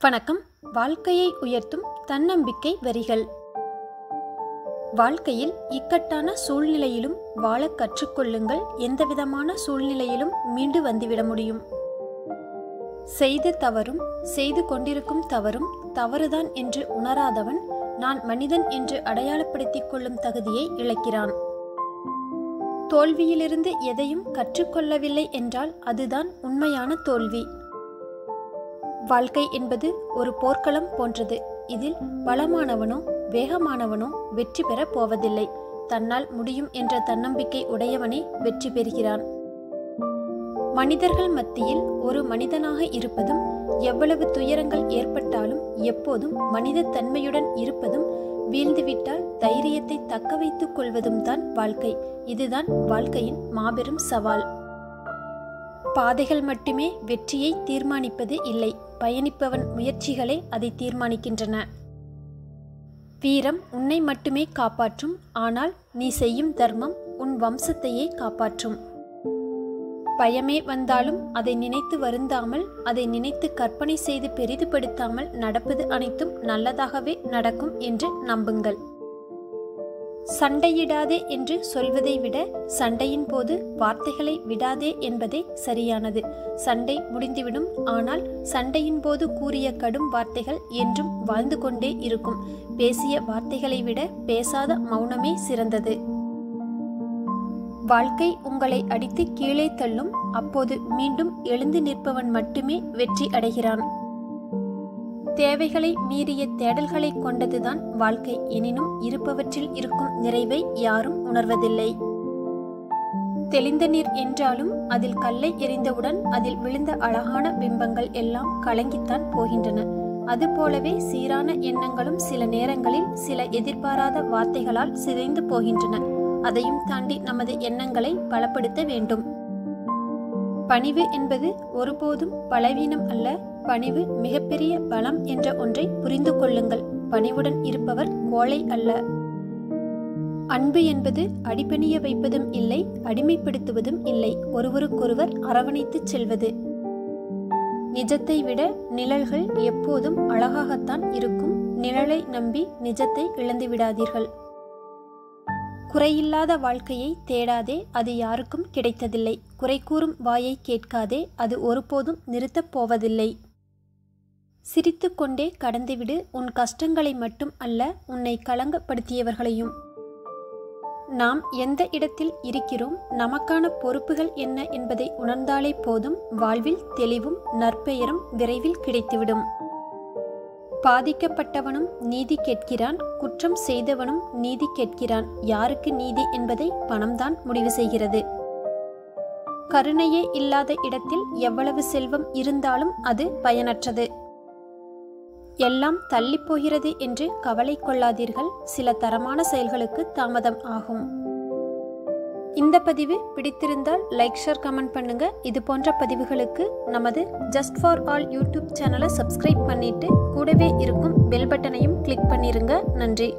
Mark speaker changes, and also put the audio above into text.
Speaker 1: வணக்கம். வாழ்க்கையை உயர்த்தும் தன்னம்பிக்கை வரிகள். வாழ்க்கையில் இக்கட்டான சூழ்நிலையிலும் வாழ கற்றுக்கொள்ளுங்கள். எந்தவிதமான சூழ்நிலையிலும் மீண்டு வந்துவிட முடியும். செய்த தவறும் செய்து கொண்டிருக்கும் தவறும் தவறுதான் என்று உணராதவன் நான் மனிதன் என்று அடையாளப்படுத்திக் கொள்ளும் தகுதியை இழக்கிறான். தோல்வியிலிருந்து எதையும் கற்றுக்கொள்ளவில்லை என்றால் அதுதான் உண்மையான தோல்வி. வாழ்க்கை என்பது ஒரு போர்க்களம் போன்றது. இதில் பலமானவனோ வேகமானவனோ வெற்றி பெறப் போவதில்லை. தன்னால் முடியும் என்ற தன்னம்பிக்கை உடையவனே வெற்றி பெறுகிறான். மனிதர்கள் மத்தியில் ஒரு மனிதனாக இருப்பதும், எவ்வளவு துயரங்கள் ஏற்பட்டாலும் எப்போதும் மனித தன்மையுடன் இருப்பதும், வீழ்ந்துவிட்டால் தைரியத்தை தக்க வைத்துக் கொள்வதும் தான் வாழ்க்கை. இதுதான் வாழ்க்கையின் மாபெரும் சவால். பாதைகள் மட்டுமே வெற்றியை தீர்மானிப்பது இல்லை, பயணிப்பவன் முயற்சிகளே அதை தீர்மானிக்கின்றன. வீரம் உன்னை மட்டுமே காப்பாற்றும், ஆனால் நீ செய்யும் தர்மம் உன் வம்சத்தையே காப்பாற்றும். பயமே வந்தாலும் அதை நினைத்து வருந்தாமல், அதை நினைத்து கற்பனை செய்து பெரிதுபடுத்தாமல் நடப்பது அனைத்தும் நல்லதாகவே நடக்கும் என்று நம்புங்கள். சண்டையிடாதே என்று சொல்வதை விட சண்டையின் போது வார்த்தைகளை விடாதே என்பதே சரியானது. சண்டை முடிந்துவிடும், ஆனால் சண்டையின் போது கூறிய கடும் வார்த்தைகள் என்றும் வாழ்ந்து கொண்டே இருக்கும். பேசிய வார்த்தைகளை விட பேசாத மௌனமே சிறந்தது. வாழ்க்கை உங்களை அடித்து கீழே தள்ளும். அப்போது மீண்டும் எழுந்து நிற்பவன் மட்டுமே வெற்றி அடைகிறான். தேவைகளை மீறிய தேடல்களை கொண்டதுதான் வாழ்க்கை. எனினும் இருப்பவற்றில் இருக்கும் நிறைவை யாரும் உணர்வதில்லை. தெளிந்த நீர் என்றாலும் அதில் கல்லை எறிந்தவுடன் அதில் விழுந்த அழகான பிம்பங்கள் எல்லாம் கலங்கித்தான் போகின்றன. அதுபோலவே சீரான எண்ணங்களும் சில நேரங்களில் சில எதிர்பாராத வார்த்தைகளால் சிதைந்து போகின்றன. அதையும் தாண்டி நமது எண்ணங்களை பலப்படுத்த வேண்டும். பணிவு என்பது ஒருபோதும் பலவீனம் அல்ல. பணிவு மிகப்பெரிய பலம் என்ற ஒன்றை புரிந்து கொள்ளுங்கள். பணிவுடன் இருப்பவர் கோழை அல்ல. அன்பு என்பது அடிபணிய வைப்பதும் இல்லை, அடிமைப்படுத்துவதும் இல்லை, ஒருவருக்கொருவர் அரவணைத்துச் செல்வது. நிஜத்தை விட நிழல்கள் எப்போதும் அழகாகத்தான் இருக்கும். நிழலை நம்பி நிஜத்தை இழந்து விடாதீர்கள். குறையில்லாத வாழ்க்கையை தேடாதே, அது யாருக்கும் கிடைத்ததில்லை. குறை கூறும் வாயை கேட்காதே, அது ஒருபோதும் நிறுத்தப் போவதில்லை. சிரித்து கொண்டே கடந்துவிடு, உன் கஷ்டங்களை மட்டும் அல்ல, உன்னை கலங்கப்படுத்தியவர்களையும். நாம் எந்த இடத்தில் இருக்கிறோம், நமக்கான பொறுப்புகள் என்ன என்பதை உணர்ந்தாலே போதும். வாழ்வில் தெளிவும் நற்பெயரும் விரைவில் கிடைத்துவிடும். பாதிக்கப்பட்டவனும் நீதி கேட்கிறான், குற்றம் செய்தவனும் நீதி கேட்கிறான். யாருக்கு நீதி என்பதை பணம்தான் முடிவு செய்கிறது. கருணையே இல்லாத இடத்தில் எவ்வளவு செல்வம் இருந்தாலும் அது பயனற்றது. எல்லாம் தள்ளி போகிறது என்று கவலை கொள்ளாதீர்கள். சில தரமான செயல்களுக்கு தாமதம் ஆகும். இந்த பதிவு பிடித்திருந்தால் லைக், ஷேர், கமெண்ட் பண்ணுங்க. இது போன்ற பதிவுகளுக்கு நமது ஜஸ்ட் ஃபார் ஆல் யூடியூப் சேனலை சப்ஸ்கிரைப் பண்ணிட்டு கூடவே இருக்கும் பெல் பட்டனையும் கிளிக் பண்ணிருங்க. நன்றி.